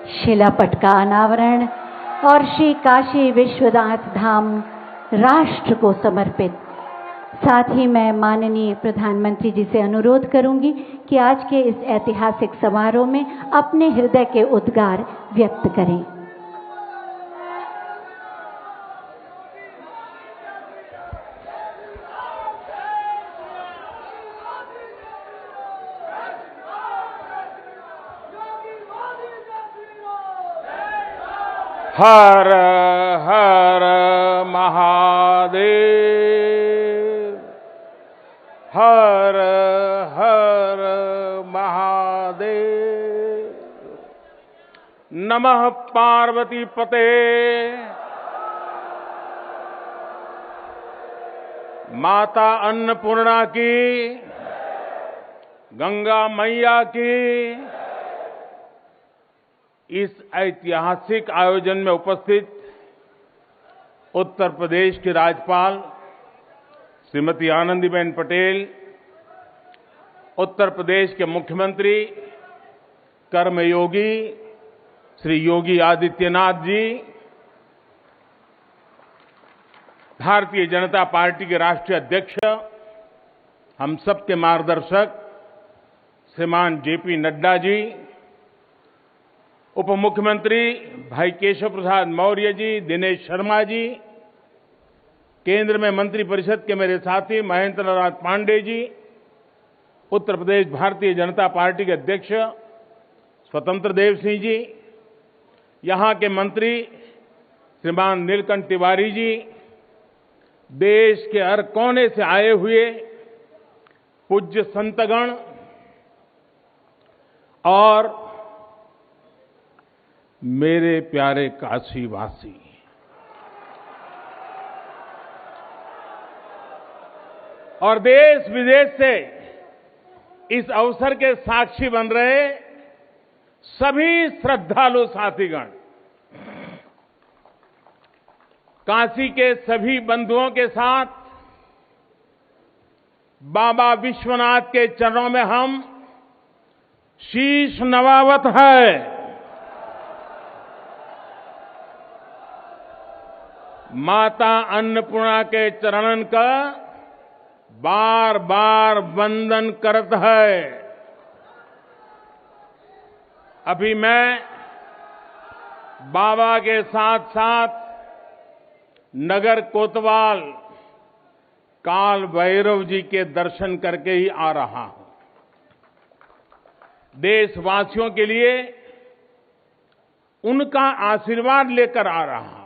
शिलापट का अनावरण और श्री काशी विश्वनाथ धाम राष्ट्र को समर्पित। साथ ही मैं माननीय प्रधानमंत्री जी से अनुरोध करूंगी कि आज के इस ऐतिहासिक समारोह में अपने हृदय के उद्गार व्यक्त करें। हर हर महादेव, हर हर महादेव। नमः पार्वती पते। माता अन्नपूर्णा की, गंगा मैया की। इस ऐतिहासिक आयोजन में उपस्थित उत्तर प्रदेश की राज्यपाल श्रीमती आनंदीबेन पटेल, उत्तर प्रदेश के मुख्यमंत्री कर्मयोगी श्री योगी आदित्यनाथ जी, भारतीय जनता पार्टी के राष्ट्रीय अध्यक्ष, हम सबके मार्गदर्शक श्रीमान जेपी नड्डा जी, उप मुख्यमंत्री भाई केशव प्रसाद मौर्य जी, दिनेश शर्मा जी, केंद्र में मंत्रिपरिषद के मेरे साथी महेंद्र नाथ पांडे जी, उत्तर प्रदेश भारतीय जनता पार्टी के अध्यक्ष स्वतंत्र देव सिंह जी, यहां के मंत्री श्रीमान नीलकंठ तिवारी जी, देश के हर कोने से आए हुए पूज्य संतगण और मेरे प्यारे काशीवासी। और देश विदेश से इस अवसर के साक्षी बन रहे सभी श्रद्धालु साथीगण, काशी के सभी बंधुओं के साथ बाबा विश्वनाथ के चरणों में हम शीश नवावत है। माता अन्नपूर्णा के चरणन का बार बार वंदन करत है। अभी मैं बाबा के साथ साथ नगर कोतवाल काल भैरव जी के दर्शन करके ही आ रहा हूं। देशवासियों के लिए उनका आशीर्वाद लेकर आ रहा हूं।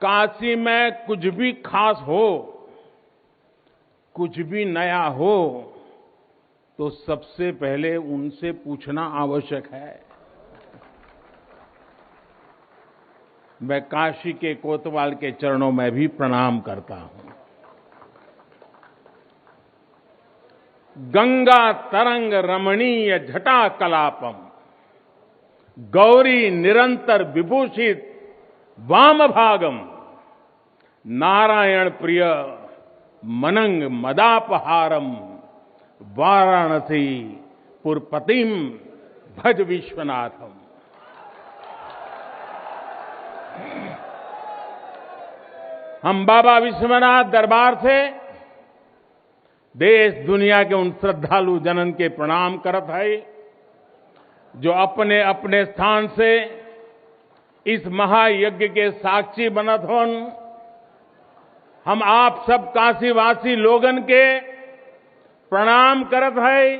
काशी में कुछ भी खास हो, कुछ भी नया हो, तो सबसे पहले उनसे पूछना आवश्यक है। मैं काशी के कोतवाल के चरणों में भी प्रणाम करता हूं। गंगा तरंग रमणीय जटा कलापम, गौरी निरंतर विभूषित वाम भागम, नारायण प्रिय मनंग मदापहारम, वाराणसी पुरपतिम भज विश्वनाथम। हम बाबा विश्वनाथ दरबार से देश दुनिया के उन श्रद्धालु जनन के प्रणाम करत है जो अपने अपने स्थान से इस महायज्ञ के साक्षी बनत होन। हम आप सब काशीवासी लोगन के प्रणाम करत है,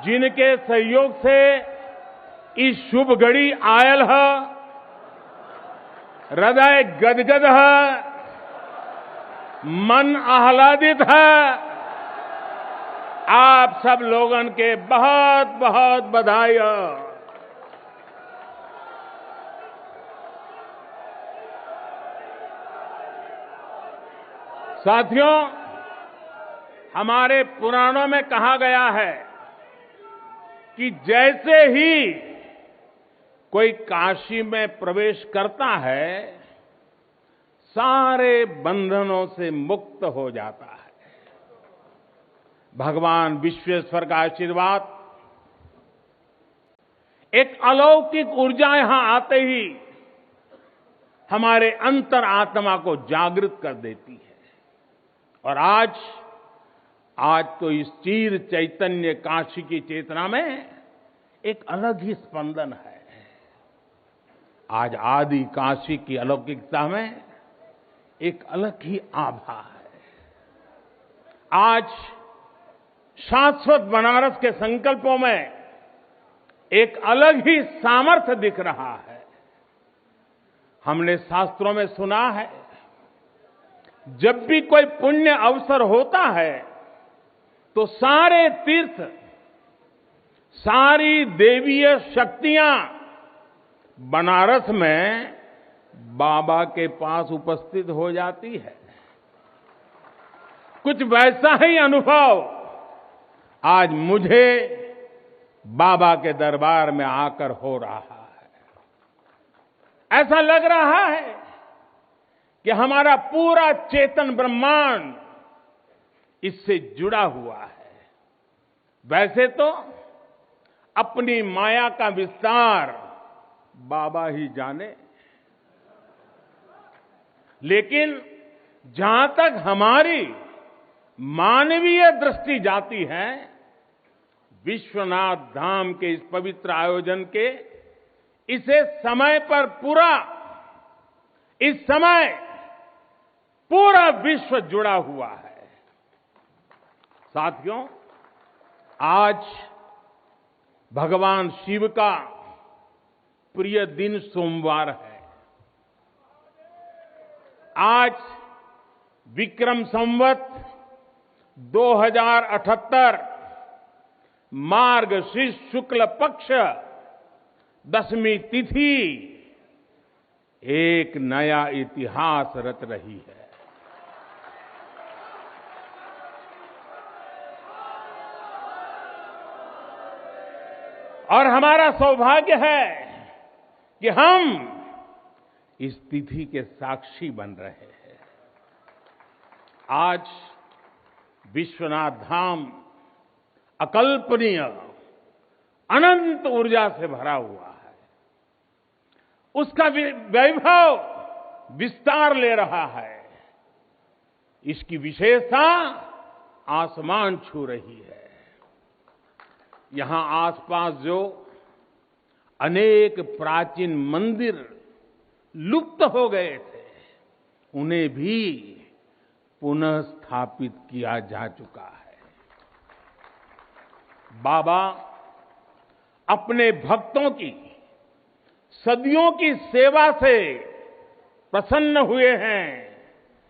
जिनके सहयोग से इस शुभ घड़ी आयल है। हृदय गदगद है, मन आह्लादित है। आप सब लोगन के बहुत बहुत बधाई। साथियों, हमारे पुराणों में कहा गया है कि जैसे ही कोई काशी में प्रवेश करता है, सारे बंधनों से मुक्त हो जाता है। भगवान विश्वेश्वर का आशीर्वाद एक अलौकिक ऊर्जा यहां आते ही हमारे अंतर आत्मा को जागृत कर देती है। और आज तो इस चीर चैतन्य काशी की चेतना में एक अलग ही स्पंदन है। आज आदि काशी की अलौकिकता में एक अलग ही आभा है। आज शाश्वत बनारस के संकल्पों में एक अलग ही सामर्थ्य दिख रहा है। हमने शास्त्रों में सुना है, जब भी कोई पुण्य अवसर होता है तो सारे तीर्थ, सारी देवीय शक्तियां बनारस में बाबा के पास उपस्थित हो जाती है। कुछ वैसा ही अनुभव आज मुझे बाबा के दरबार में आकर हो रहा है। ऐसा लग रहा है कि हमारा पूरा चेतन ब्रह्मांड इससे जुड़ा हुआ है। वैसे तो अपनी माया का विस्तार बाबा ही जाने, लेकिन जहां तक हमारी मानवीय दृष्टि जाती है, विश्वनाथ धाम के इस पवित्र आयोजन के इसे समय पर इस समय पूरा विश्व जुड़ा हुआ है। साथियों, आज भगवान शिव का प्रिय दिन सोमवार है। आज विक्रम संवत 2078 मार्गशीर्ष शुक्ल पक्ष 10वीं तिथि एक नया इतिहास रच रही है। और हमारा सौभाग्य है कि हम इस तिथि के साक्षी बन रहे हैं। आज विश्वनाथ धाम अकल्पनीय अनंत ऊर्जा से भरा हुआ है। उसका वैभव विस्तार ले रहा है। इसकी विशेषता आसमान छू रही है। यहां आसपास जो अनेक प्राचीन मंदिर लुप्त हो गए थे, उन्हें भी पुनः स्थापित किया जा चुका है। बाबा अपने भक्तों की सदियों की सेवा से प्रसन्न हुए हैं,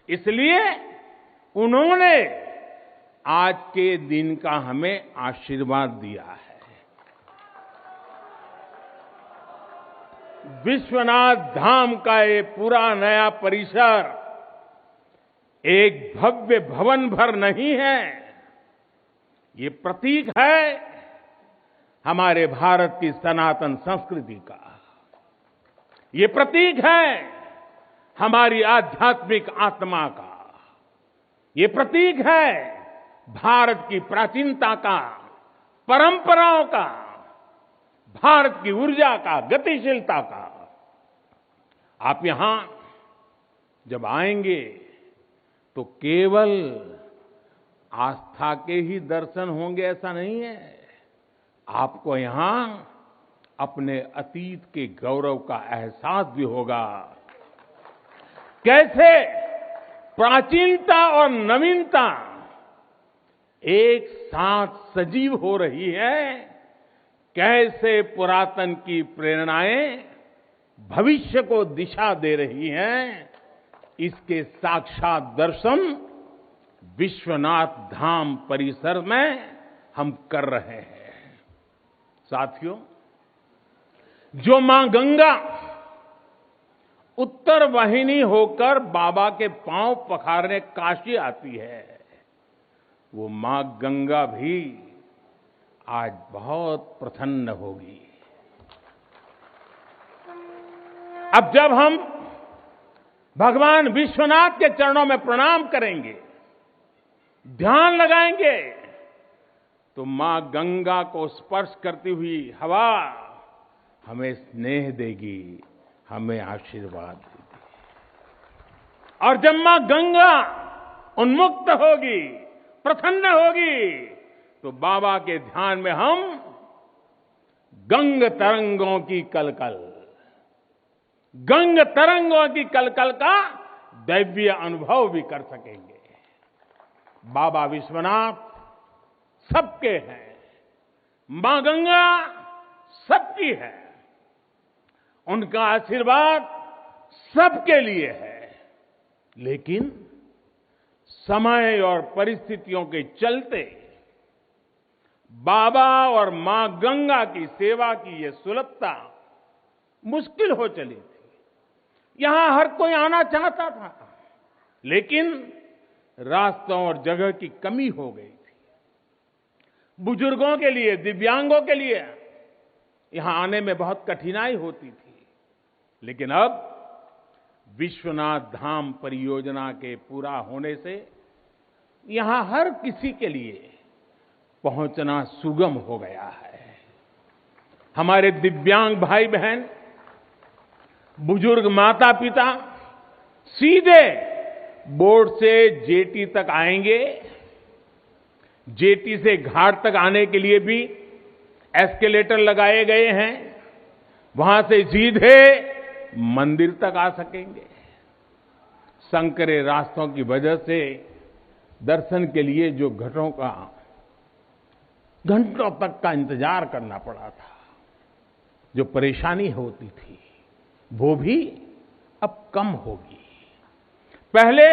इसलिए उन्होंने आज के दिन का हमें आशीर्वाद दिया है। विश्वनाथ धाम का ये पूरा नया परिसर एक भव्य भवन भर नहीं है, ये प्रतीक है हमारे भारत की सनातन संस्कृति का। ये प्रतीक है हमारी आध्यात्मिक आत्मा का। ये प्रतीक है भारत की प्राचीनता का, परंपराओं का, भारत की ऊर्जा का, गतिशीलता का। आप यहां जब आएंगे तो केवल आस्था के ही दर्शन होंगे ऐसा नहीं है। आपको यहां अपने अतीत के गौरव का एहसास भी होगा। कैसे प्राचीनता और नवीनता एक साथ सजीव हो रही है, कैसे पुरातन की प्रेरणाएं भविष्य को दिशा दे रही हैं, इसके साक्षात दर्शन विश्वनाथ धाम परिसर में हम कर रहे हैं। साथियों, जो मां गंगा उत्तर वाहिनी होकर बाबा के पांव पखारने काशी आती है, वो मां गंगा भी आज बहुत प्रसन्न होगी। अब जब हम भगवान विश्वनाथ के चरणों में प्रणाम करेंगे, ध्यान लगाएंगे, तो मां गंगा को स्पर्श करती हुई हवा हमें स्नेह देगी, हमें आशीर्वाद देगी। और जब मां गंगा उन्मुक्त होगी, प्रसन्न होगी, तो बाबा के ध्यान में हम गंग तरंगों की कलकल, गंग तरंगों की कलकल का दैवीय अनुभव भी कर सकेंगे। बाबा विश्वनाथ सबके हैं, मां गंगा सबकी है, उनका आशीर्वाद सबके लिए है। लेकिन समय और परिस्थितियों के चलते बाबा और मां गंगा की सेवा की ये सुलभता मुश्किल हो चली थी। यहां हर कोई आना चाहता था, लेकिन रास्तों और जगह की कमी हो गई थी। बुजुर्गों के लिए, दिव्यांगों के लिए यहां आने में बहुत कठिनाई होती थी। लेकिन अब विश्वनाथ धाम परियोजना के पूरा होने से यहां हर किसी के लिए पहुंचना सुगम हो गया है। हमारे दिव्यांग भाई बहन, बुजुर्ग माता पिता सीधे बोर्ड से जेटी तक आएंगे। जेटी से घाट तक आने के लिए भी एस्केलेटर लगाए गए हैं, वहां से सीधे मंदिर तक आ सकेंगे। संकरे रास्तों की वजह से दर्शन के लिए जो घंटों तक का इंतजार करना पड़ा था, जो परेशानी होती थी, वो भी अब कम होगी। पहले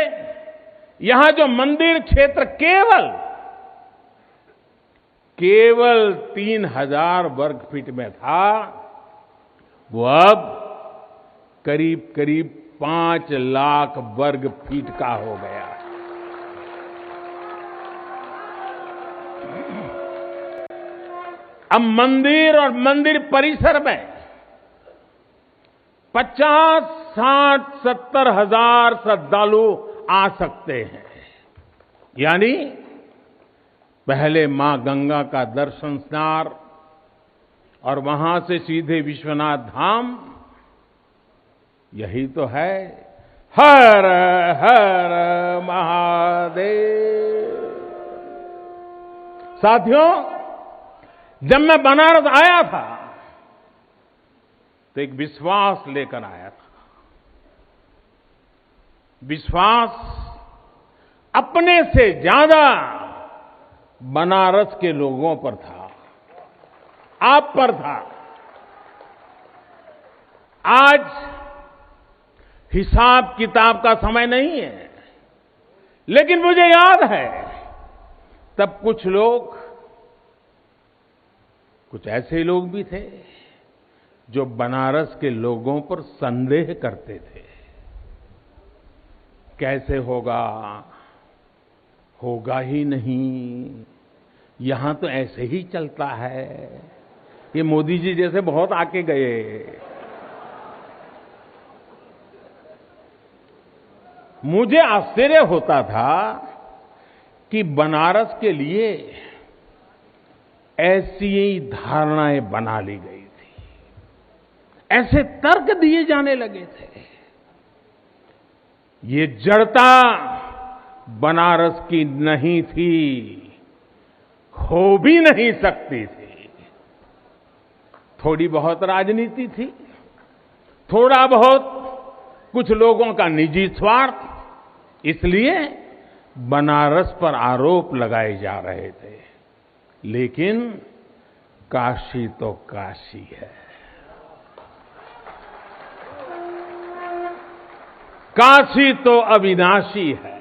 यहां जो मंदिर क्षेत्र केवल 3000 वर्ग फीट में था, वो अब करीब करीब 5 लाख वर्ग फीट का हो गया। अब मंदिर और मंदिर परिसर में 50, 60, 70 हजार श्रद्धालु आ सकते हैं। यानी पहले मां गंगा का दर्शन स्नान और वहां से सीधे विश्वनाथ धाम, यही तो है हर हर महादेव। साथियों, जब मैं बनारस आया था तो एक विश्वास लेकर आया था। विश्वास अपने से ज्यादा बनारस के लोगों पर था, आप पर था। आज हिसाब किताब का समय नहीं है, लेकिन मुझे याद है तब कुछ ऐसे लोग भी थे जो बनारस के लोगों पर संदेह करते थे। कैसे होगा ही नहीं, यहां तो ऐसे ही चलता है। ये मोदी जी जैसे बहुत आके गए। मुझे आश्चर्य होता था कि बनारस के लिए ऐसी ही धारणाएं बना ली गई थी, ऐसे तर्क दिए जाने लगे थे। ये जड़ता बनारस की नहीं थी, हो भी नहीं सकती थी। थोड़ी बहुत राजनीति थी, थोड़ा बहुत कुछ लोगों का निजी स्वार्थ, इसलिए बनारस पर आरोप लगाए जा रहे थे। लेकिन काशी तो काशी है, काशी तो अविनाशी है।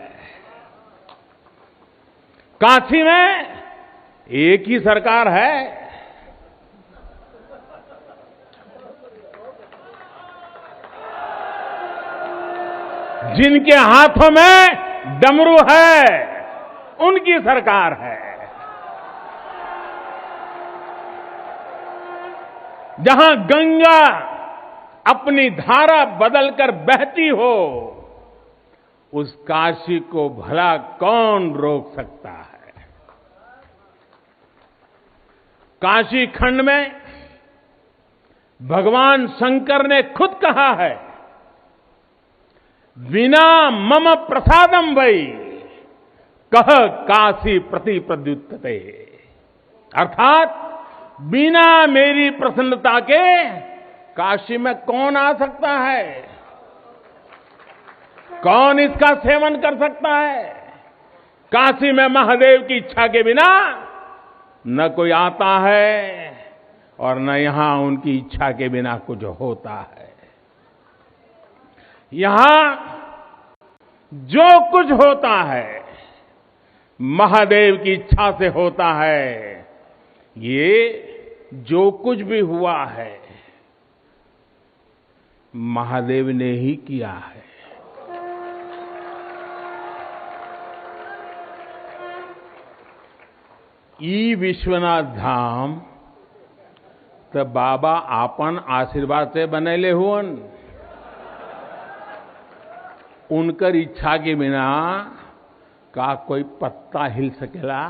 काशी में एक ही सरकार है, जिनके हाथों में डमरू है, उनकी सरकार है। जहां गंगा अपनी धारा बदलकर बहती हो, उस काशी को भला कौन रोक सकता है। काशी खंड में भगवान शंकर ने खुद कहा है, विना मम प्रसादम वै कह काशी प्रति प्रद्युत्ते, अर्थात बिना मेरी प्रसन्नता के काशी में कौन आ सकता है, कौन इसका सेवन कर सकता है। काशी में महादेव की इच्छा के बिना न कोई आता है और न यहां उनकी इच्छा के बिना कुछ होता है। यहां जो कुछ होता है महादेव की इच्छा से होता है। ये जो कुछ भी हुआ है महादेव ने ही किया है। ई विश्वनाथ धाम तो बाबा आपन आशीर्वाद से बनेले हुअन, उनकर इच्छा के बिना का कोई पत्ता हिल सकेला।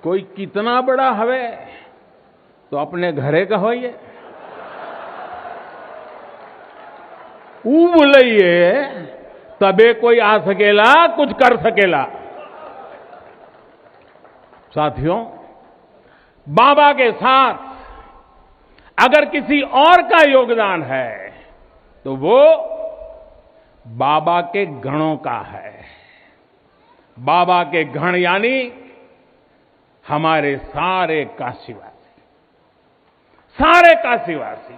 कोई कितना बड़ा हवे तो अपने घरे का होइए, ऊ बोलिए तबे कोई आ सकेला, कुछ कर सकेला। साथियों, बाबा के साथ अगर किसी और का योगदान है तो वो बाबा के गणों का है। बाबा के गण यानी हमारे सारे काशीवासी, सारे काशीवासी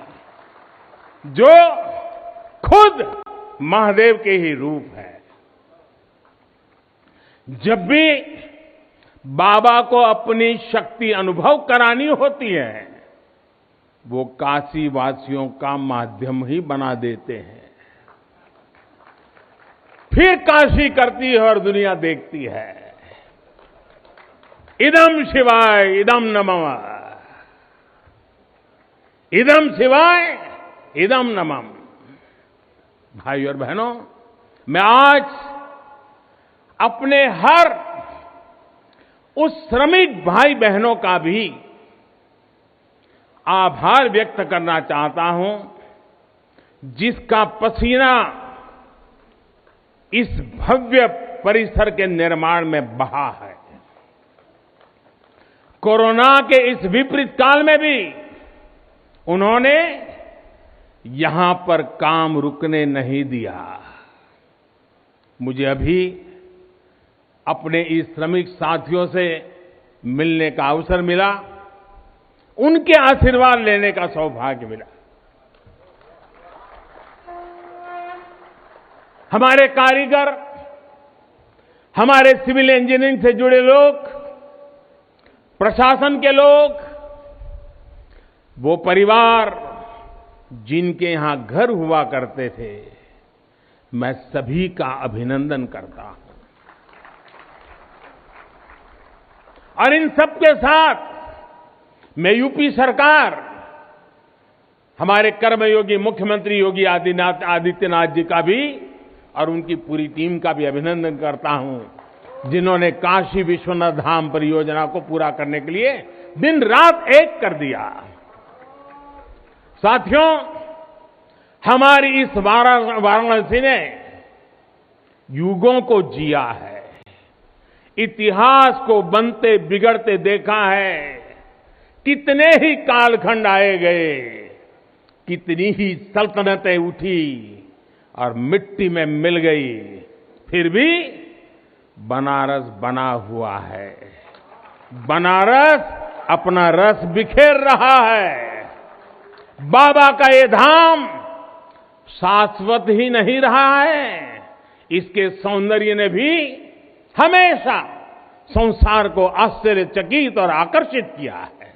जो खुद महादेव के ही रूप है। जब भी बाबा को अपनी शक्ति अनुभव करानी होती है वो काशी वासियों का माध्यम ही बना देते हैं। फिर काशी करती है और दुनिया देखती है। इदम शिवाय इदम नमः, इदम शिवाय इदम नमः। भाई और बहनों, मैं आज अपने हर उस श्रमिक भाई बहनों का भी आभार व्यक्त करना चाहता हूं जिसका पसीना इस भव्य परिसर के निर्माण में बहा है। कोरोना के इस विपरीत काल में भी उन्होंने यहां पर काम रुकने नहीं दिया। मुझे अभी अपने इस श्रमिक साथियों से मिलने का अवसर मिला, उनके आशीर्वाद लेने का सौभाग्य मिला। हमारे कारीगर, हमारे सिविल इंजीनियरिंग से जुड़े लोग, प्रशासन के लोग, वो परिवार जिनके यहां घर हुआ करते थे, मैं सभी का अभिनंदन करता हूं। और इन सबके साथ मैं यूपी सरकार, हमारे कर्मयोगी मुख्यमंत्री योगी आदित्यनाथ जी का भी और उनकी पूरी टीम का भी अभिनंदन करता हूं, जिन्होंने काशी विश्वनाथ धाम परियोजना को पूरा करने के लिए दिन रात एक कर दिया। साथियों, हमारी इस वाराणसी ने युगों को जिया है, इतिहास को बनते बिगड़ते देखा है। कितने ही कालखंड आए गए, कितनी ही सल्तनतें उठी और मिट्टी में मिल गई, फिर भी बनारस बना हुआ है। बनारस अपना रस बिखेर रहा है। बाबा का ये धाम शाश्वत ही नहीं रहा है, इसके सौंदर्य ने भी हमेशा संसार को आश्चर्यचकित और आकर्षित किया है।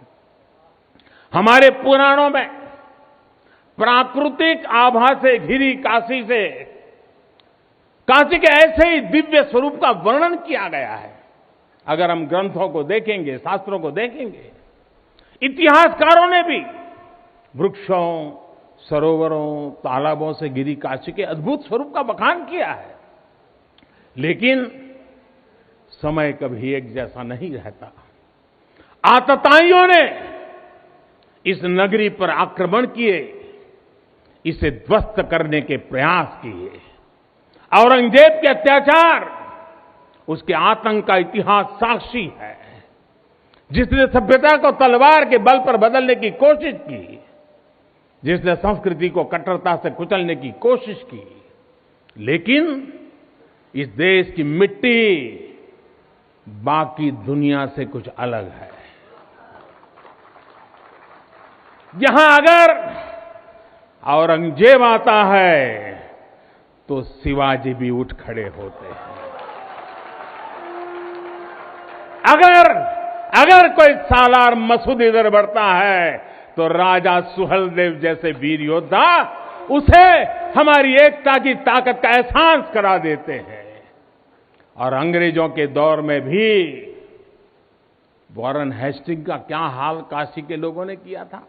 हमारे पुराणों में प्राकृतिक आभा से घिरी काशी के ऐसे ही दिव्य स्वरूप का वर्णन किया गया है। अगर हम ग्रंथों को देखेंगे, शास्त्रों को देखेंगे, इतिहासकारों ने भी वृक्षों, सरोवरों, तालाबों से घिरी काशी के अद्भुत स्वरूप का बखान किया है। लेकिन समय कभी एक जैसा नहीं रहता। आतताइयों ने इस नगरी पर आक्रमण किए, इसे ध्वस्त करने के प्रयास किए। औरंगजेब के अत्याचार, उसके आतंक का इतिहास साक्षी है। जिसने सभ्यता को तलवार के बल पर बदलने की कोशिश की, जिसने संस्कृति को कट्टरता से कुचलने की कोशिश की, लेकिन इस देश की मिट्टी बाकी दुनिया से कुछ अलग है। यहां अगर औरंगजेब आता है तो शिवाजी भी उठ खड़े होते हैं। अगर कोई सालार मसूद इधर बढ़ता है तो राजा सुहेलदेव जैसे वीर योद्धा उसे हमारी एकता की ताकत का एहसास करा देते हैं। और अंग्रेजों के दौर में भी वॉरेन हेस्टिंग का क्या हाल काशी के लोगों ने किया था।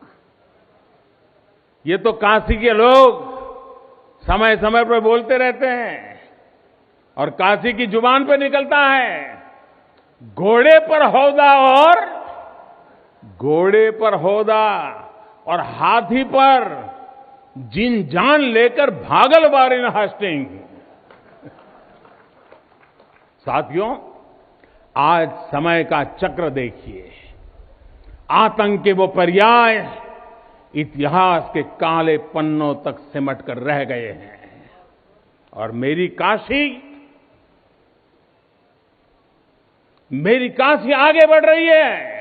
ये तो काशी के लोग समय समय पर बोलते रहते हैं और काशी की जुबान पर निकलता है, घोड़े पर हौदा और हाथी पर जिन जान लेकर भागल वॉरेन हेस्टिंग। साथियों, आज समय का चक्र देखिए। आतंक के वो पर्याय इतिहास के काले पन्नों तक सिमट कर रह गए हैं और मेरी काशी आगे बढ़ रही है,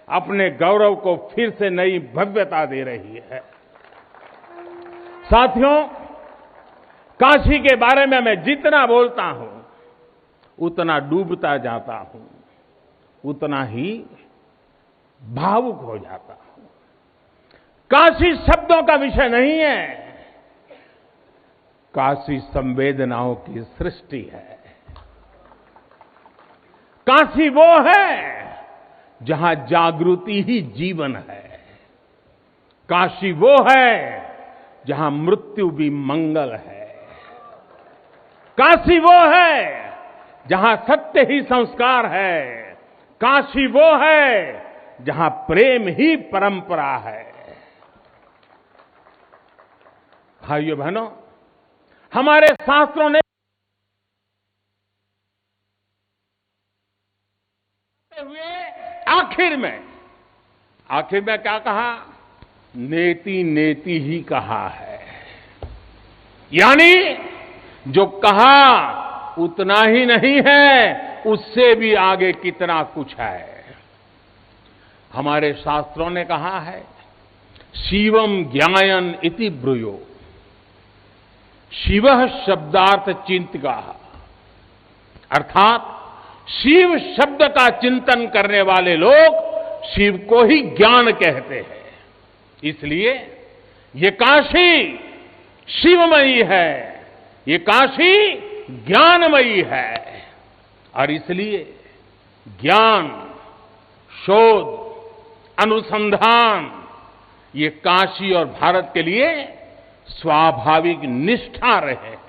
अपने गौरव को फिर से नई भव्यता दे रही है। साथियों, काशी के बारे में मैं जितना बोलता हूं उतना डूबता जाता हूं, उतना ही भावुक हो जाता हूं। काशी शब्दों का विषय नहीं है, काशी संवेदनाओं की सृष्टि है। काशी वो है जहां जागृति ही जीवन है। काशी वो है जहां मृत्यु भी मंगल है। काशी वो है जहां सत्य ही संस्कार है। काशी वो है जहां प्रेम ही परंपरा है। भाइयों बहनों, हमारे शास्त्रों ने आखिर में क्या कहा? नेति नेति ही कहा है। यानी जो कहा उतना ही नहीं है, उससे भी आगे कितना कुछ है। हमारे शास्त्रों ने कहा है, शिवम ज्ञायन इति ब्रूयो, शिवः शब्दार्थ चिंतका, अर्थात शिव शब्द का चिंतन करने वाले लोग शिव को ही ज्ञान कहते हैं। इसलिए ये काशी शिवमयी है, ये काशी ज्ञानमयी है। और इसलिए ज्ञान, शोध, अनुसंधान ये काशी और भारत के लिए स्वाभाविक निष्ठा रहे हैं।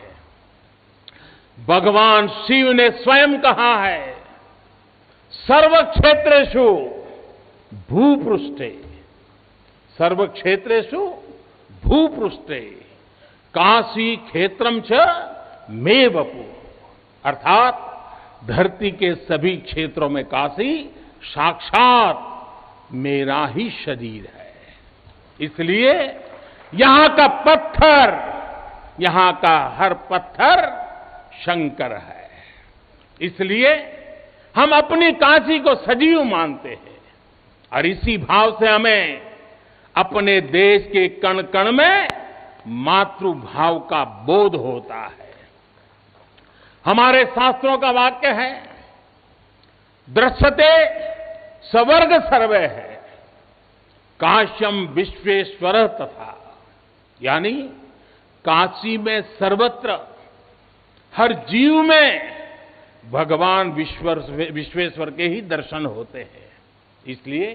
भगवान शिव ने स्वयं कहा है, सर्व क्षेत्रेषु भूपृष्ठे, सर्व क्षेत्रेषु भूपृष्ठे काशी क्षेत्रम च मे वपु, अर्थात धरती के सभी क्षेत्रों में काशी साक्षात मेरा ही शरीर है। इसलिए यहां का पत्थर, यहां का हर पत्थर शंकर है। इसलिए हम अपनी काशी को सजीव मानते हैं और इसी भाव से हमें अपने देश के कण कण में मातृभाव का बोध होता है। हमारे शास्त्रों का वाक्य है, दृश्यते स्वर्ग सर्वे है, काश्यम विश्वेश्वर तथा, यानी काशी में सर्वत्र हर जीव में भगवान विश्वेश्वर के ही दर्शन होते हैं। इसलिए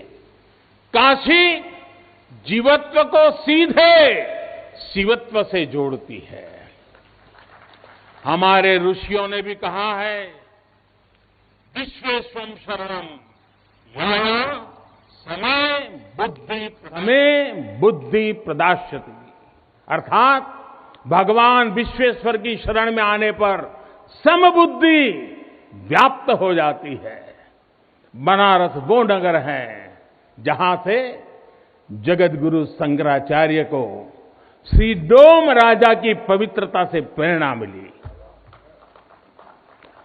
काशी जीवत्व को सीधे शिवत्व से जोड़ती है। हमारे ऋषियों ने भी कहा है, विश्वेश्वम शरणम यहाँ समय हमें बुद्धि प्रदास्यति, अर्थात भगवान विश्वेश्वर की शरण में आने पर समबुद्धि व्याप्त हो जाती है। बनारस वो नगर है जहां से जगत गुरु शंकराचार्य को श्री डोम राजा की पवित्रता से प्रेरणा मिली।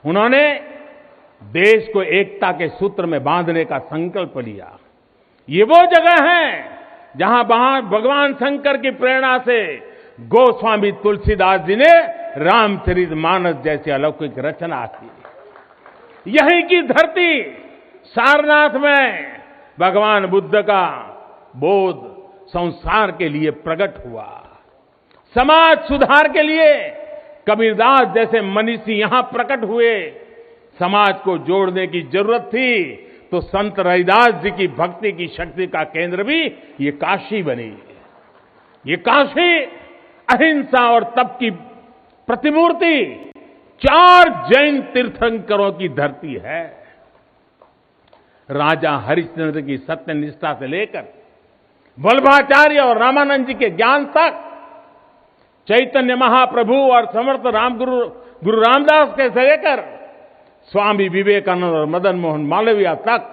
उन्होंने देश को एकता के सूत्र में बांधने का संकल्प लिया। ये वो जगह है जहां भगवान शंकर की प्रेरणा से गोस्वामी तुलसीदास जी ने रामचरितमानस जैसी अलौकिक रचना की। यहीं की धरती सारनाथ में भगवान बुद्ध का बोध संसार के लिए प्रकट हुआ। समाज सुधार के लिए कबीरदास जैसे मनीषी यहां प्रकट हुए। समाज को जोड़ने की जरूरत थी तो संत रविदास जी की भक्ति की शक्ति का केंद्र भी ये काशी बनी। ये काशी अहिंसा और तप की प्रतिमूर्ति 4 जैन तीर्थंकरों की धरती है। राजा हरिश्चंद्र की सत्यनिष्ठा से लेकर वल्लभाचार्य और रामानंद जी के ज्ञान तक, चैतन्य महाप्रभु और समर्थ गुरु रामदास के से लेकर स्वामी विवेकानंद और मदन मोहन मालवीय तक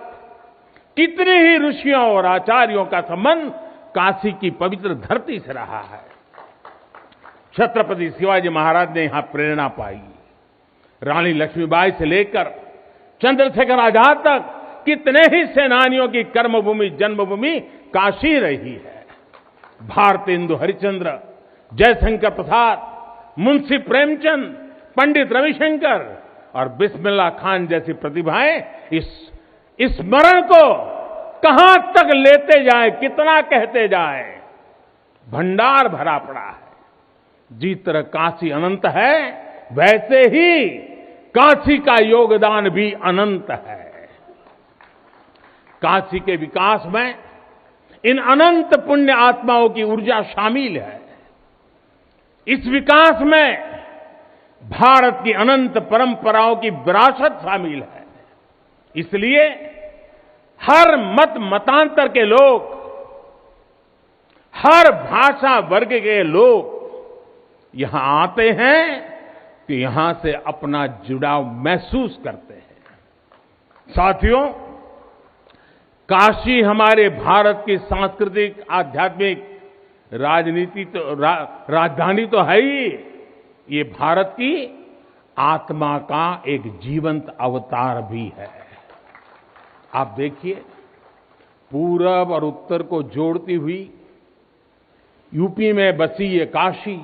कितने ही ऋषियों और आचार्यों का संबंध काशी की पवित्र धरती से रहा है। छत्रपति शिवाजी महाराज ने यहां प्रेरणा पाई। रानी लक्ष्मीबाई से लेकर चंद्रशेखर आजाद तक कितने ही सेनानियों की कर्मभूमि जन्मभूमि काशी रही है। भारतेंदु हरिश्चंद्र, जयशंकर प्रसाद, मुंशी प्रेमचंद, पंडित रविशंकर और बिस्मिल्लाह खान जैसी प्रतिभाएं इस स्मरण को कहां तक लेते जाएं, कितना कहते जाएं, भंडार भरा पड़ा है। जिस तरह काशी अनंत है वैसे ही काशी का योगदान भी अनंत है। काशी के विकास में इन अनंत पुण्य आत्माओं की ऊर्जा शामिल है। इस विकास में भारत की अनंत परंपराओं की विरासत शामिल है। इसलिए हर मत मतांतर के लोग, हर भाषा वर्ग के लोग यहां आते हैं कि यहां से अपना जुड़ाव महसूस करते हैं। साथियों, काशी हमारे भारत की सांस्कृतिक आध्यात्मिक राजधानी तो है ही, ये भारत की आत्मा का एक जीवंत अवतार भी है। आप देखिए, पूरब और उत्तर को जोड़ती हुई यूपी में बसी ये काशी,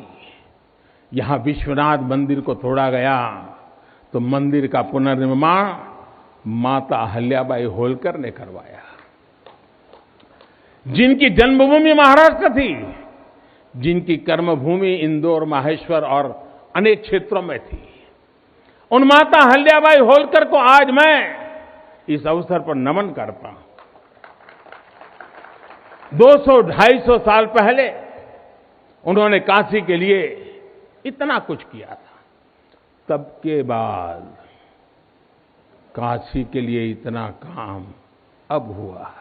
यहां विश्वनाथ मंदिर को तोड़ा गया तो मंदिर का पुनर्निर्माण माता अहल्याबाई होलकर ने करवाया। जिनकी जन्मभूमि महाराष्ट्र थी, जिनकी कर्मभूमि इंदौर, माहेश्वर और अनेक क्षेत्रों में थी, उन माता अहल्याबाई होलकर को आज मैं इस अवसर पर नमन करता हूं। 200-250 साल पहले उन्होंने काशी के लिए इतना कुछ किया था, तब के बाद काशी के लिए इतना काम अब हुआ है।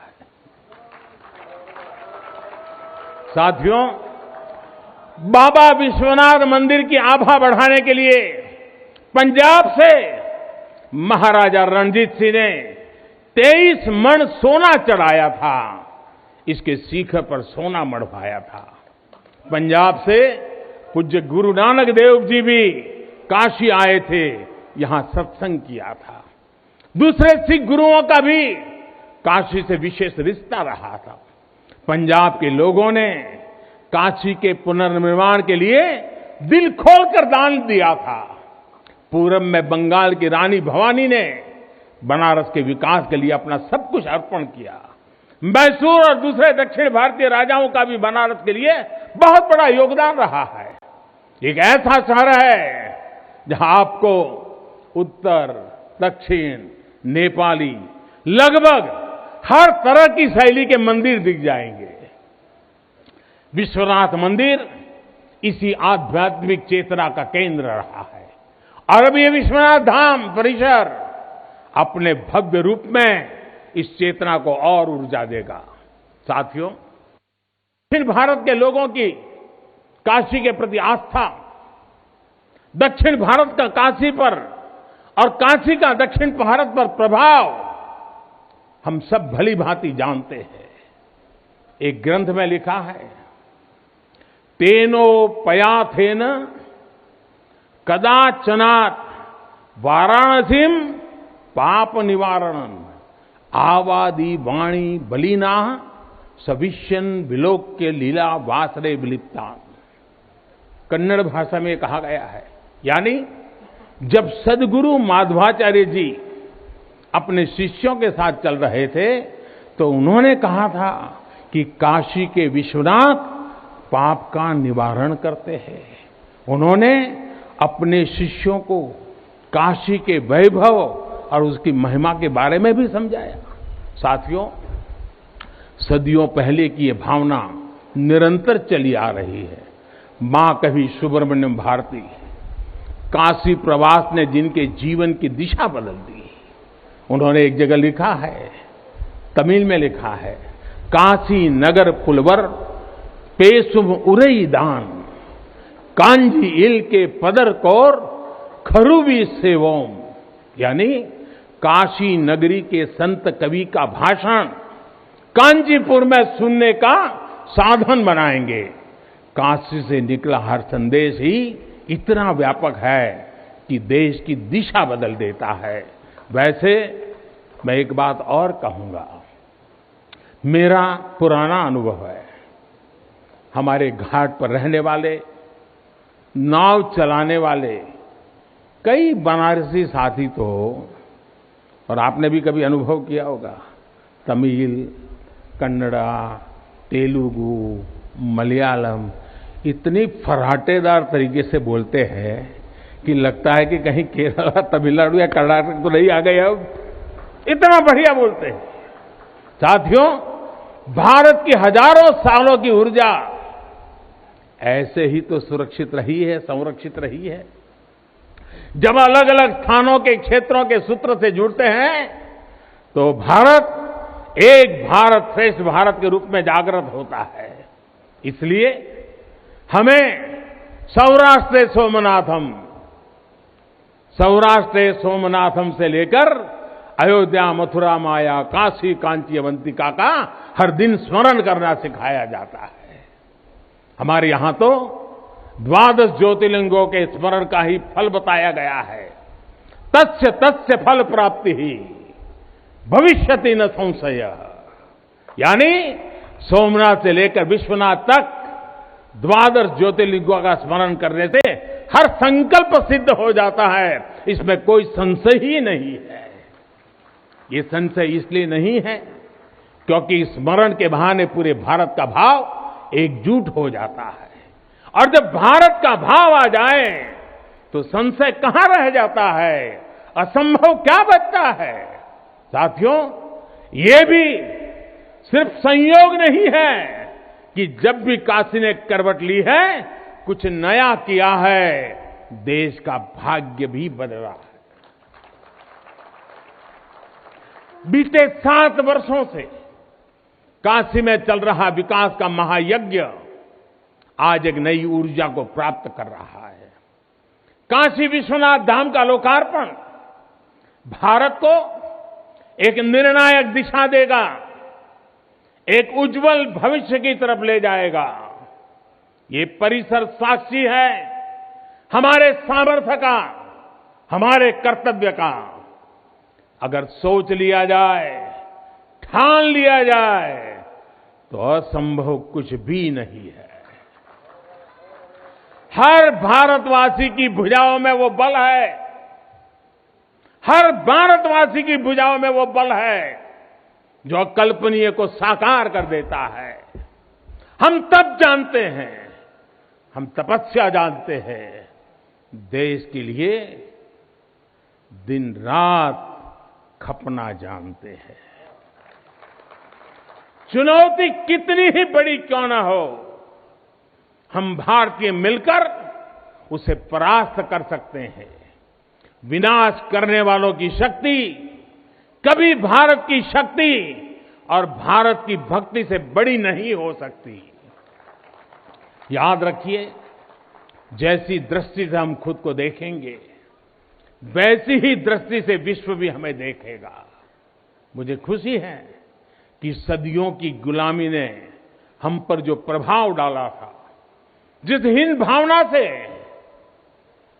साथियों, बाबा विश्वनाथ मंदिर की आभा बढ़ाने के लिए पंजाब से महाराजा रणजीत सिंह ने 23 मण सोना चढ़ाया था। इसके शिखर पर सोना मढ़वाया था। पंजाब से पूज्य गुरु नानक देव जी भी काशी आए थे, यहां सत्संग किया था। दूसरे सिख गुरुओं का भी काशी से विशेष रिश्ता रहा था। पंजाब के लोगों ने काशी के पुनर्निर्माण के लिए दिल खोलकर दान दिया था। पूरब में बंगाल की रानी भवानी ने बनारस के विकास के लिए अपना सब कुछ अर्पण किया। मैसूर और दूसरे दक्षिण भारतीय राजाओं का भी बनारस के लिए बहुत बड़ा योगदान रहा है। एक ऐसा शहर है जहां आपको उत्तर, दक्षिण, नेपाली, लगभग हर तरह की शैली के मंदिर दिख जाएंगे। विश्वनाथ मंदिर इसी आध्यात्मिक चेतना का केंद्र रहा है और अब ये विश्वनाथ धाम परिसर अपने भव्य रूप में इस चेतना को और ऊर्जा देगा। साथियों, दक्षिण भारत के लोगों की काशी के प्रति आस्था, दक्षिण भारत का काशी पर और काशी का दक्षिण भारत पर प्रभाव हम सब भली भांति जानते हैं। एक ग्रंथ में लिखा है, तेनोपयाथेन कदाचनात् वाराणसीम पाप निवारणम आवादी वाणी बलिना सविष्यन विलोक्य लीला वासरे विलिप्ता। कन्नड़ भाषा में कहा गया है, यानी जब सद्गुरु माधवाचार्य जी अपने शिष्यों के साथ चल रहे थे तो उन्होंने कहा था कि काशी के विश्वनाथ पाप का निवारण करते हैं। उन्होंने अपने शिष्यों को काशी के वैभव और उसकी महिमा के बारे में भी समझाया। साथियों, सदियों पहले की ये भावना निरंतर चली आ रही है। मां कवि सुब्रमण्यम भारती काशी प्रवास ने जिनके जीवन की दिशा बदल दी, उन्होंने एक जगह लिखा है, तमिल में लिखा है, काशी नगर पुलवर पेसुम उरई दान कांजी इल के पदर कौर खरुबी सेवोम। यानी काशी नगरी के संत कवि का भाषण कांचीपुर में सुनने का साधन बनाएंगे। काशी से निकला हर संदेश ही इतना व्यापक है कि देश की दिशा बदल देता है। वैसे मैं एक बात और कहूंगा, मेरा पुराना अनुभव है, हमारे घाट पर रहने वाले, नाव चलाने वाले कई बनारसी साथी तो, और आपने भी कभी अनुभव किया होगा, तमिल, कन्नड़ा, तेलुगु, मलयालम इतनी फर्राटेदार तरीके से बोलते हैं कि लगता है कि कहीं केरला, तमिलनाडु या कर्नाटक तो नहीं आ गए। अब इतना बढ़िया बोलते हैं। साथियों, भारत की हजारों सालों की ऊर्जा ऐसे ही तो सुरक्षित रही है, संरक्षित रही है। जब अलग अलग स्थानों के क्षेत्रों के सूत्र से जुड़ते हैं तो भारत एक भारत श्रेष्ठ भारत के रूप में जागृत होता है। इसलिए हमें सौराष्ट्र सोमनाथम से लेकर अयोध्या, मथुरा, माया, काशी, कांची, अवंतिका का हर दिन स्मरण करना सिखाया जाता है। हमारे यहां तो 12 ज्योतिर्लिंगों के स्मरण का ही फल बताया गया है। तस्य तस्य फल प्राप्ति ही भविष्यति न संशय। यानी सोमनाथ से लेकर विश्वनाथ तक 12 ज्योतिर्लिंगों का स्मरण करने से हर संकल्प सिद्ध हो जाता है, इसमें कोई संशय ही नहीं है। ये संशय इसलिए नहीं है क्योंकि स्मरण के बहाने पूरे भारत का भाव एकजुट हो जाता है, और जब भारत का भाव आ जाए तो संशय कहां रह जाता है, असंभव क्या बचता है। साथियों, ये भी सिर्फ संयोग नहीं है कि जब भी काशी ने करवट ली है, कुछ नया किया है, देश का भाग्य भी बदला है। बीते 7 वर्षों से काशी में चल रहा विकास का महायज्ञ आज एक नई ऊर्जा को प्राप्त कर रहा है। काशी विश्वनाथ धाम का लोकार्पण भारत को एक निर्णायक दिशा देगा, एक उज्जवल भविष्य की तरफ ले जाएगा। ये परिसर साक्षी है हमारे सामर्थ्य का, हमारे कर्तव्य का। अगर सोच लिया जाए, ठान लिया जाए तो असंभव कुछ भी नहीं है। हर भारतवासी की भुजाओं में वो बल है, हर भारतवासी की भुजाओं में वो बल है जो अकल्पनीय को साकार कर देता है। हम तप जानते हैं, हम तपस्या जानते हैं, देश के लिए दिन रात खपना जानते हैं। चुनौती कितनी ही बड़ी क्यों ना हो, हम भारतीय मिलकर उसे परास्त कर सकते हैं। विनाश करने वालों की शक्ति कभी भारत की शक्ति और भारत की भक्ति से बड़ी नहीं हो सकती। याद रखिए, जैसी दृष्टि से हम खुद को देखेंगे, वैसी ही दृष्टि से विश्व भी हमें देखेगा। मुझे खुशी है कि सदियों की गुलामी ने हम पर जो प्रभाव डाला था, जिस हिंद भावना से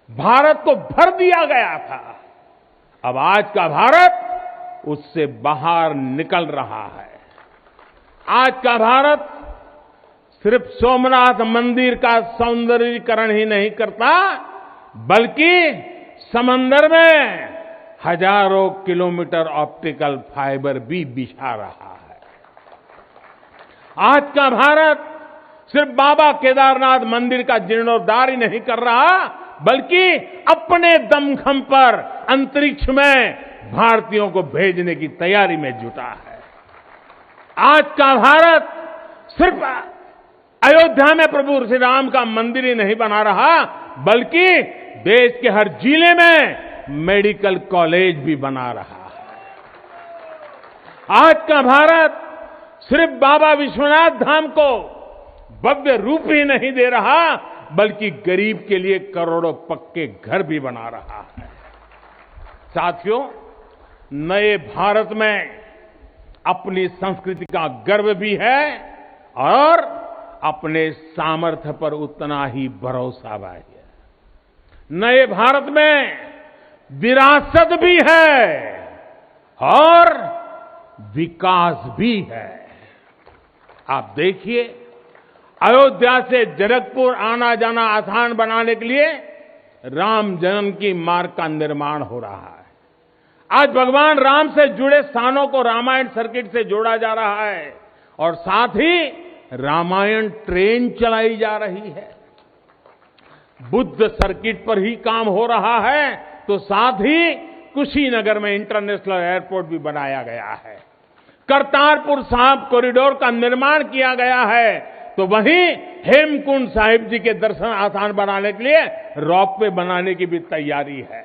भारत को भर दिया गया था, अब आज का भारत उससे बाहर निकल रहा है। आज का भारत सिर्फ सोमनाथ मंदिर का सौंदर्यीकरण ही नहीं करता, बल्कि समंदर में हजारों किलोमीटर ऑप्टिकल फाइबर भी बिछा रहा है। आज का भारत सिर्फ बाबा केदारनाथ मंदिर का जीर्णोद्धार ही नहीं कर रहा, बल्कि अपने दमखम पर अंतरिक्ष में भारतीयों को भेजने की तैयारी में जुटा है। आज का भारत सिर्फ अयोध्या में प्रभु श्री राम का मंदिर ही नहीं बना रहा, बल्कि देश के हर जिले में मेडिकल कॉलेज भी बना रहा है। आज का भारत सिर्फ बाबा विश्वनाथ धाम को भव्य रूप ही नहीं दे रहा, बल्कि गरीब के लिए करोड़ों पक्के घर भी बना रहा है। साथियों, नए भारत में अपनी संस्कृति का गर्व भी है और अपने सामर्थ्य पर उतना ही भरोसा भी है। नए भारत में विरासत भी है और विकास भी है। आप देखिए, अयोध्या से जनकपुर आना जाना आसान बनाने के लिए राम जन्म की मार्ग का निर्माण हो रहा है। आज भगवान राम से जुड़े स्थानों को रामायण सर्किट से जोड़ा जा रहा है और साथ ही रामायण ट्रेन चलाई जा रही है। बुद्ध सर्किट पर ही काम हो रहा है, तो साथ ही कुशीनगर में इंटरनेशनल एयरपोर्ट भी बनाया गया है। करतारपुर साहिब कॉरिडोर का निर्माण किया गया है, तो वहीं हेमकुंड साहिब जी के दर्शन आसान बनाने के लिए रोपवे बनाने की भी तैयारी है।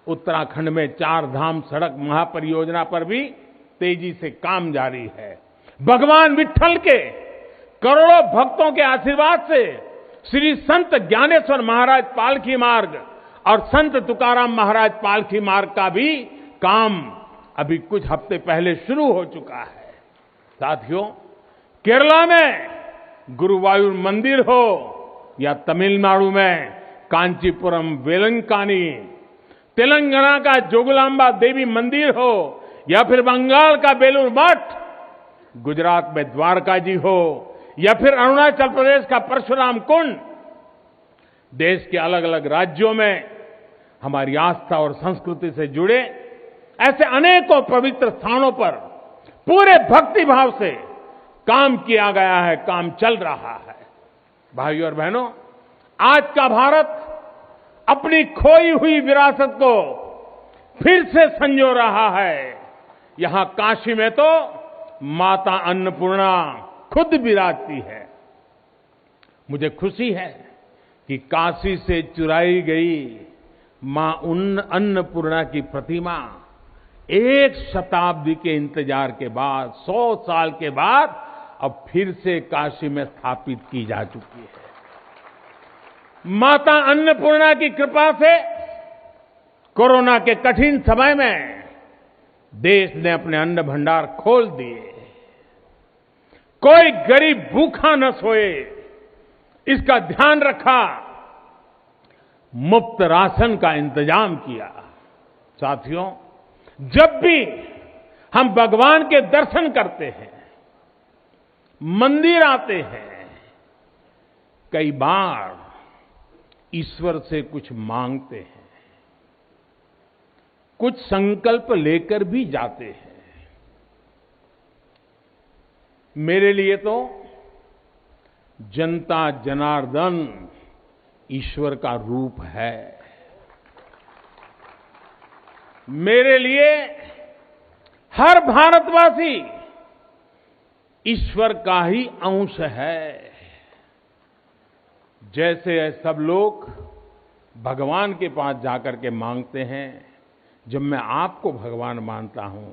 उत्तराखंड में 4 धाम सड़क महापरियोजना पर भी तेजी से काम जारी है। भगवान विट्ठल के करोड़ों भक्तों के आशीर्वाद से श्री संत ज्ञानेश्वर महाराज पालकी मार्ग और संत तुकाराम महाराज पालकी मार्ग का भी काम अभी कुछ हफ्ते पहले शुरू हो चुका है। साथियों, केरला में गुरुवायूर मंदिर हो या तमिलनाडु में कांचीपुरम वेलंकानी, तेलंगाना का जोगलांबा देवी मंदिर हो या फिर बंगाल का बेलूर मठ, गुजरात में द्वारका जी हो या फिर अरुणाचल प्रदेश का परशुराम कुंड, देश के अलग अलग राज्यों में हमारी आस्था और संस्कृति से जुड़े ऐसे अनेकों पवित्र स्थानों पर पूरे भक्ति भाव से काम किया गया है, काम चल रहा है। भाइयों और बहनों, आज का भारत अपनी खोई हुई विरासत को फिर से संजो रहा है। यहां काशी में तो माता अन्नपूर्णा खुद विराजती है। मुझे खुशी है कि काशी से चुराई गई मां अन्नपूर्णा की प्रतिमा 1 शताब्दी के इंतजार के बाद, 100 साल के बाद अब फिर से काशी में स्थापित की जा चुकी है। माता अन्नपूर्णा की कृपा से कोरोना के कठिन समय में देश ने अपने अन्न भंडार खोल दिए। कोई गरीब भूखा न सोए, इसका ध्यान रखा, मुफ्त राशन का इंतजाम किया। साथियों, जब भी हम भगवान के दर्शन करते हैं, मंदिर आते हैं, कई बार ईश्वर से कुछ मांगते हैं, कुछ संकल्प लेकर भी जाते हैं। मेरे लिए तो जनता जनार्दन ईश्वर का रूप है। मेरे लिए हर भारतवासी ईश्वर का ही अंश है। जैसे सब लोग भगवान के पास जाकर के मांगते हैं, जब मैं आपको भगवान मानता हूं,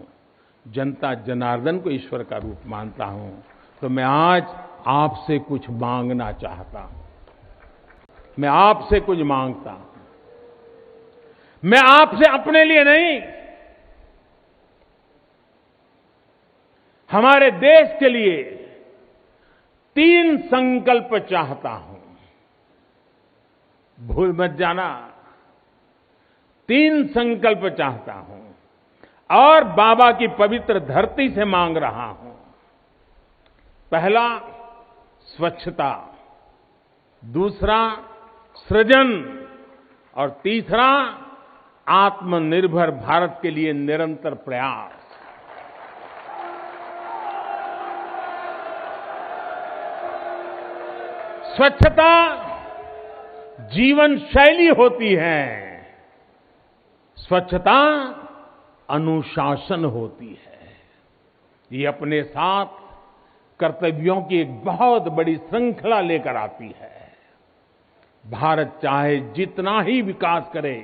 जनता जनार्दन को ईश्वर का रूप मानता हूं, तो मैं आज आपसे कुछ मांगना चाहता हूं। मैं आपसे कुछ मांगता हूं। मैं आपसे अपने लिए नहीं, हमारे देश के लिए 3 संकल्प चाहता हूं। भूल मत जाना, 3 संकल्प चाहता हूं और बाबा की पवित्र धरती से मांग रहा हूं। पहला, स्वच्छता। दूसरा, सृजन। और तीसरा, आत्मनिर्भर भारत के लिए निरंतर प्रयास। स्वच्छता जीवन शैली होती है, स्वच्छता अनुशासन होती है। ये अपने साथ कर्तव्यों की एक बहुत बड़ी श्रृंखला लेकर आती है। भारत चाहे जितना ही विकास करे,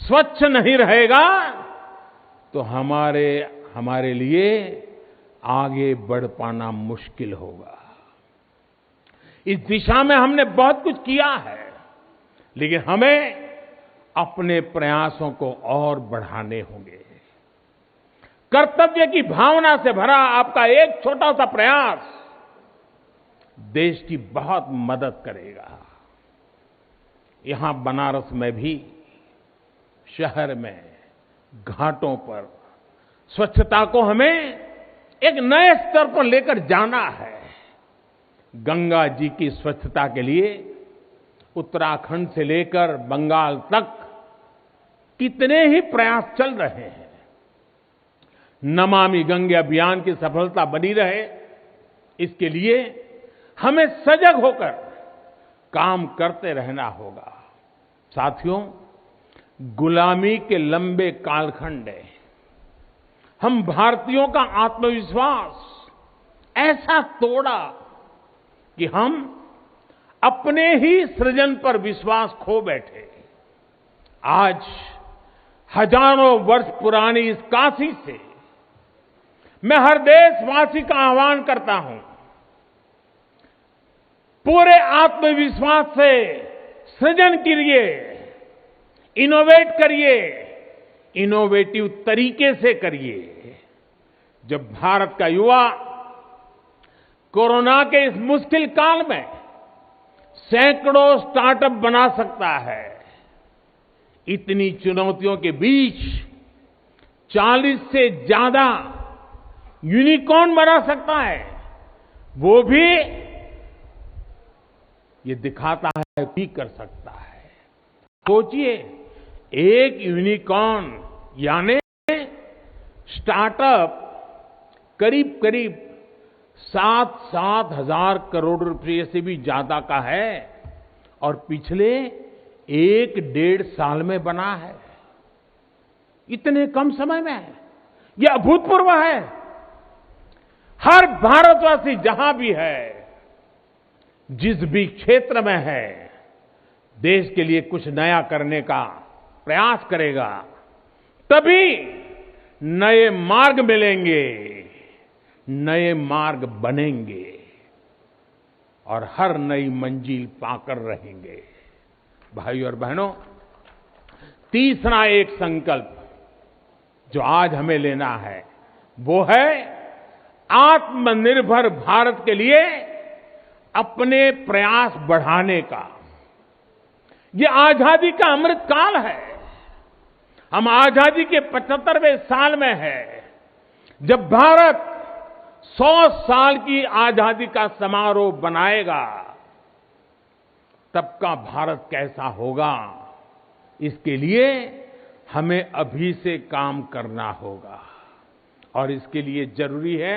स्वच्छ नहीं रहेगा तो हमारे लिए आगे बढ़ पाना मुश्किल होगा। इस दिशा में हमने बहुत कुछ किया है, लेकिन हमें अपने प्रयासों को और बढ़ाने होंगे। कर्तव्य की भावना से भरा आपका एक छोटा सा प्रयास देश की बहुत मदद करेगा। यहां बनारस में भी, शहर में, घाटों पर स्वच्छता को हमें एक नए स्तर पर लेकर जाना है। गंगा जी की स्वच्छता के लिए उत्तराखंड से लेकर बंगाल तक कितने ही प्रयास चल रहे हैं। नमामि गंगे अभियान की सफलता बनी रहे, इसके लिए हमें सजग होकर काम करते रहना होगा। साथियों, गुलामी के लंबे कालखंड है, हम भारतीयों का आत्मविश्वास ऐसा तोड़ा कि हम अपने ही सृजन पर विश्वास खो बैठे। आज हजारों वर्ष पुरानी इस काशी से मैं हर देशवासी का आह्वान करता हूं, पूरे आत्मविश्वास से सृजन करिए, इनोवेट करिए, इनोवेटिव तरीके से करिए। जब भारत का युवा कोरोना के इस मुश्किल काल में सैकड़ों स्टार्टअप बना सकता है, इतनी चुनौतियों के बीच 40 से ज्यादा यूनिकॉर्न बना सकता है, वो भी ये दिखाता है कि कर सकता है। सोचिए, एक यूनिकॉर्न यानी स्टार्टअप करीब करीब 7-7 हजार करोड़ रुपए से भी ज्यादा का है और पिछले 1-1.5 साल में बना है। इतने कम समय में यह अभूतपूर्व है। हर भारतवासी जहां भी है, जिस भी क्षेत्र में है, देश के लिए कुछ नया करने का प्रयास करेगा, तभी नए मार्ग मिलेंगे, नए मार्ग बनेंगे और हर नई मंजिल पाकर रहेंगे। भाइयों और बहनों, तीसरा एक संकल्प जो आज हमें लेना है, वो है आत्मनिर्भर भारत के लिए अपने प्रयास बढ़ाने का। ये आजादी का अमृत काल है। हम आजादी के 75वें साल में हैं, जब भारत 100 साल की आजादी का समारोह बनाएगा, तब का भारत कैसा होगा, इसके लिए हमें अभी से काम करना होगा। और इसके लिए जरूरी है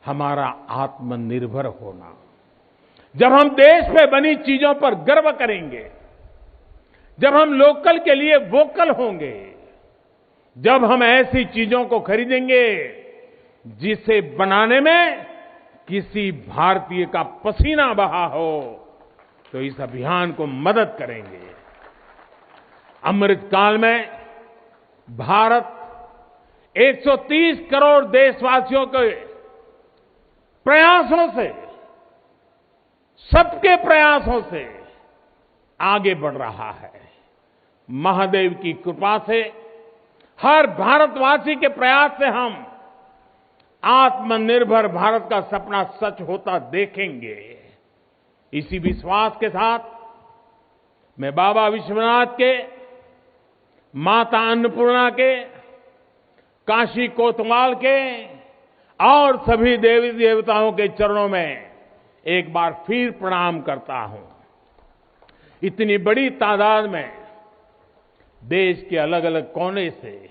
हमारा आत्मनिर्भर होना। जब हम देश में बनी चीजों पर गर्व करेंगे, जब हम लोकल के लिए वोकल होंगे, जब हम ऐसी चीजों को खरीदेंगे जिसे बनाने में किसी भारतीय का पसीना बहा हो, तो इस अभियान को मदद करेंगे। अमृत काल में भारत 130 करोड़ देशवासियों के प्रयासों से, सबके प्रयासों से आगे बढ़ रहा है। महादेव की कृपा से, हर भारतवासी के प्रयास से हम आत्मनिर्भर भारत का सपना सच होता देखेंगे। इसी विश्वास के साथ मैं बाबा विश्वनाथ के, माता अन्नपूर्णा के, काशी कोतवाल के और सभी देवी देवताओं के चरणों में एक बार फिर प्रणाम करता हूं। इतनी बड़ी तादाद में देश के अलग अलग कोने से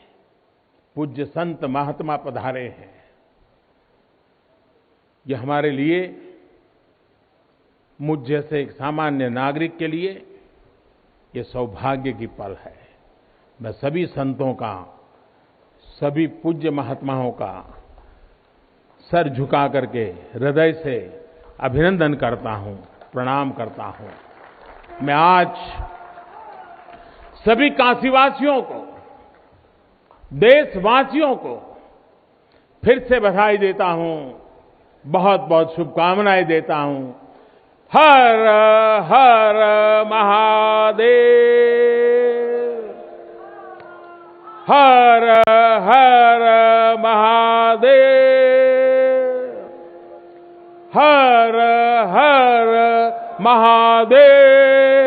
पूज्य संत महात्मा पधारे हैं। यह हमारे लिए, मुझ जैसे एक सामान्य नागरिक के लिए ये सौभाग्य की पल है। मैं सभी संतों का, सभी पूज्य महात्माओं का सर झुका करके हृदय से अभिनंदन करता हूं, प्रणाम करता हूं। मैं आज सभी काशीवासियों को, देशवासियों को फिर से बधाई देता हूं, बहुत बहुत शुभकामनाएं देता हूं। हर हर महादेव, हर हर महादेव, हर हर महादेव।